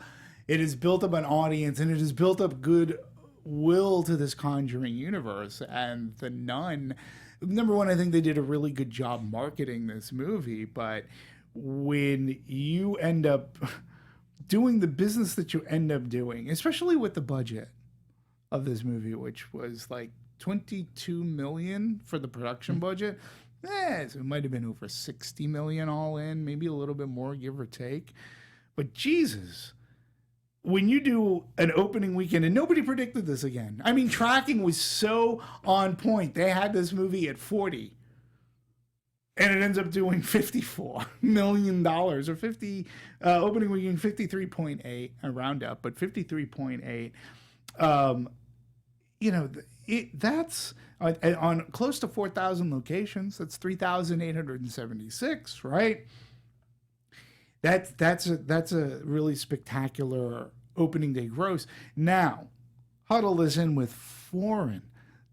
an audience, and it has built up goodwill to this Conjuring universe. And The Nun, number one, I think they did a really good job marketing this movie, but when you end up doing the business that you end up doing, especially with the budget of this movie, which was like 22 million for the production budget. So it might have been over 60 million all in, maybe a little bit more, give or take. But Jesus, when you do an opening weekend, and nobody predicted this again. I mean, tracking was so on point. They had this movie at 40, and it ends up doing $54 million, or 50 opening weekend 53.8, a round up, but 53.8. That's on close to 4,000 locations. That's 3,876, right? That's a really spectacular opening day gross. Now, huddle this in with foreign.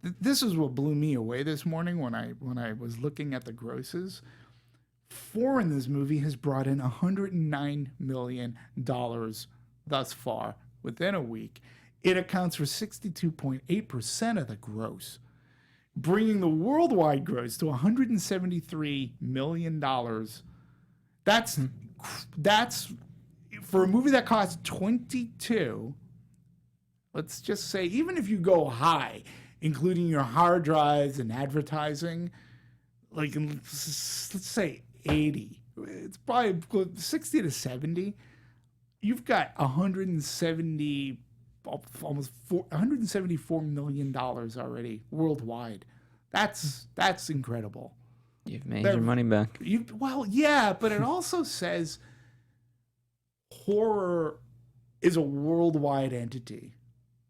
This is what blew me away this morning when I was looking at the grosses. Foreign, this movie has brought in $109 million thus far within a week. It accounts for 62.8% of the gross, bringing the worldwide gross to $173 million. That's for a movie that costs 22. Let's just say, even if you go high, including your hard drives and advertising, like let's say 80, it's probably 60 to 70. You've got $174 million already worldwide. That's incredible. You've made your money back. Yeah, but it also says horror is a worldwide entity.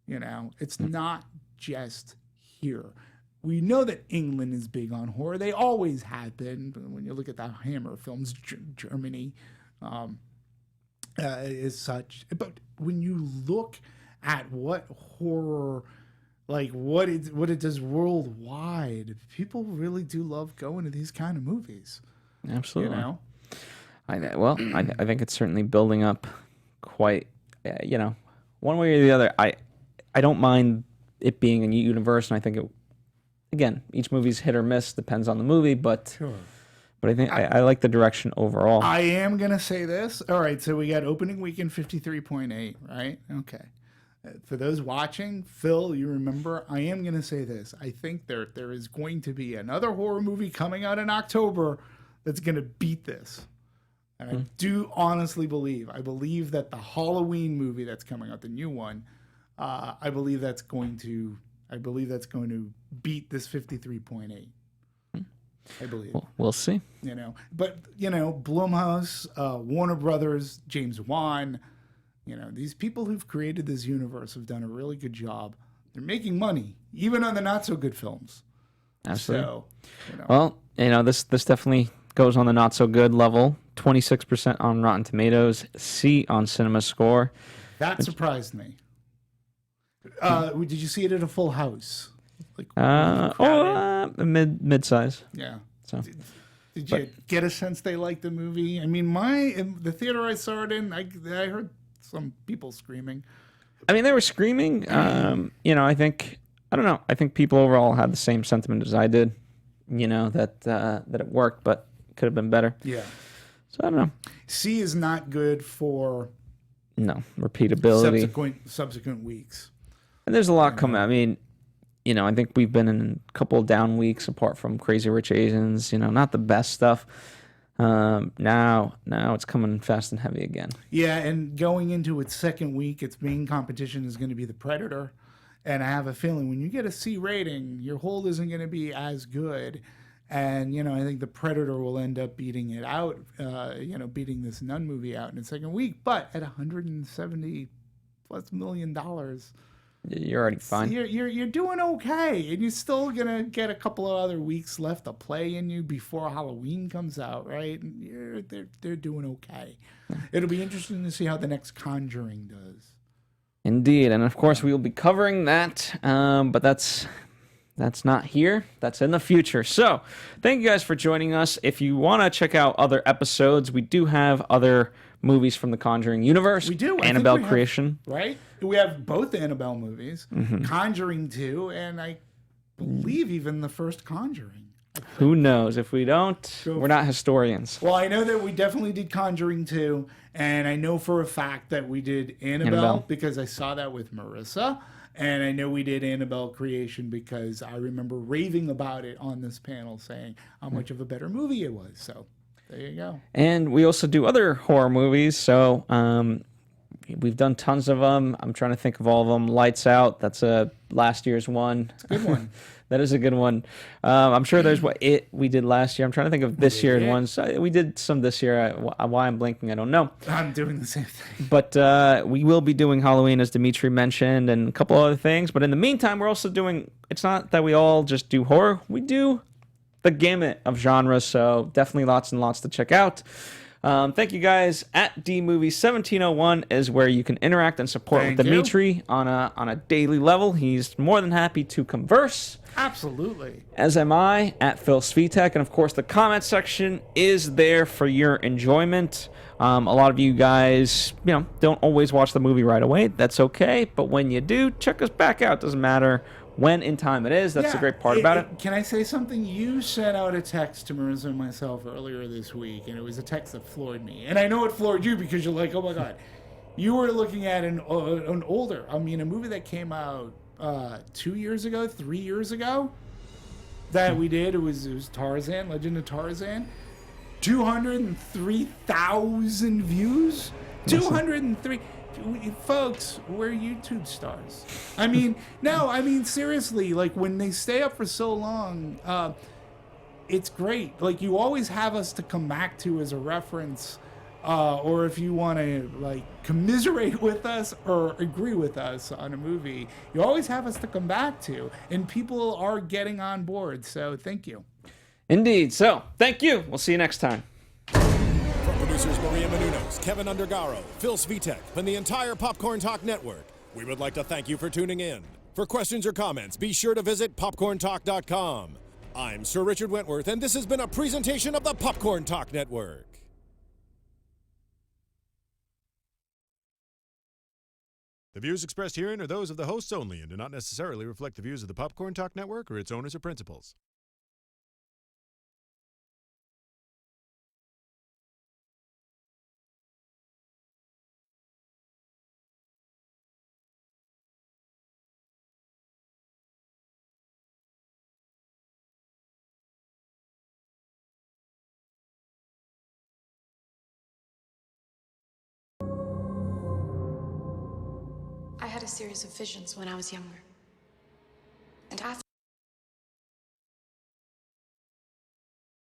It's not just here. We know that England is big on horror. They always have been. When you look at the Hammer films, Germany is such. But when you look at what horror, like what it does worldwide, people really do love going to these kind of movies. Absolutely. I think it's certainly building up quite, one way or the other. I don't mind it being a universe, and I think again, each movie's hit or miss, depends on the movie, but Sure. But I think I like the direction overall. I am gonna say this. All right, so we got opening weekend 53.8, right? Okay. For those watching, Phil, you remember, I am going to say this. I think there is going to be another horror movie coming out in October that's going to beat this. And I do honestly believe. I believe that the Halloween movie that's coming out, the new one, I believe that's going to beat this 53.8. I believe. Well, we'll see. But Blumhouse, Warner Brothers, James Wan, these people who've created this universe have done a really good job. They're making money, even on the not so good films. Absolutely. So, Well, this definitely goes on the not so good level, 26% on Rotten Tomatoes, C on Cinema Score. That surprised me. Did you see it at a full house? Like mid-size. Yeah. So, Did you get a sense they liked the movie? I mean, in the theater I saw it in, I heard some people screaming. I mean, they were screaming. I think, I don't know. I think people overall had the same sentiment as I did. That it worked, but could have been better. Yeah. So I don't know. C is not good for repeatability. Subsequent weeks. And there's a lot coming. I mean, I think we've been in a couple of down weeks apart from Crazy Rich Asians. Not the best stuff. Now it's coming fast and heavy again. Yeah, and going into its second week, its main competition is going to be The Predator. And I have a feeling when you get a C rating, your hold isn't going to be as good. And, I think The Predator will end up beating it out, beating this Nun movie out in its second week. But at $170+ million, you're already fine. You're doing okay. And you're still going to get a couple of other weeks left to play in you before Halloween comes out, right? And they're doing okay. It'll be interesting to see how the next Conjuring does. Indeed, and of course we will be covering that, but that's not here. That's in the future. So, thank you guys for joining us. If you want to check out other episodes, we do have other movies from the Conjuring universe. We do. Annabelle Creation. Right? We have both Annabelle movies, Mm-hmm. Conjuring 2, and I believe even the first Conjuring. Who knows? If we don't, we're not historians. Well, I know that we definitely did Conjuring 2, and I know for a fact that we did Annabelle because I saw that with Marissa, and I know we did Annabelle Creation because I remember raving about it on this panel saying how much of a better movie it was. So there you go. And we also do other horror movies, so we've done tons of them. I'm trying to think of all of them. Lights Out, that's last year's one. It's a good one. That is a good one. I'm sure there's we did last year. I'm trying to think of this year's ones. We did some this year. Why I'm blinking, I don't know. I'm doing the same thing. But we will be doing Halloween, as Demetri mentioned, and a couple other things. But in the meantime, we're also doing, it's not that we all just do horror. We do the gamut of genres, so definitely lots and lots to check out. Thank you guys. At DMovie1701 is where you can interact and support with Demetri on a daily level. He's more than happy to converse. Absolutely. As am I, at Phil Svitek. And of course, the comment section is there for your enjoyment. A lot of you guys, don't always watch the movie right away. That's okay. But when you do, check us back out. Doesn't matter when in time it is. That's the great part about it. Can I say something? You sent out a text to Marissa and myself earlier this week, and it was a text that floored me. And I know it floored you because you're like, oh my God. You were looking at a movie that came out 2 years ago, 3 years ago, that we did. It was Tarzan, Legend of Tarzan. 203,000 views. 203. Folks, we're YouTube stars. Seriously, like when they stay up for so long, it's great. Like you always have us to come back to as a reference, or if you want to like commiserate with us or agree with us on a movie, you always have us to come back to, and people are getting on board. So thank you. Indeed. So thank you. We'll see you next time. From producers Maria Menounos, Kevin Undergaro, Phil Svitek, and the entire Popcorn Talk Network, we would like to thank you for tuning in. For questions or comments, be sure to visit popcorntalk.com. I'm Sir Richard Wentworth, and this has been a presentation of the Popcorn Talk Network. The views expressed herein are those of the hosts only and do not necessarily reflect the views of the Popcorn Talk Network or its owners or principals. I had a series of visions when I was younger. And after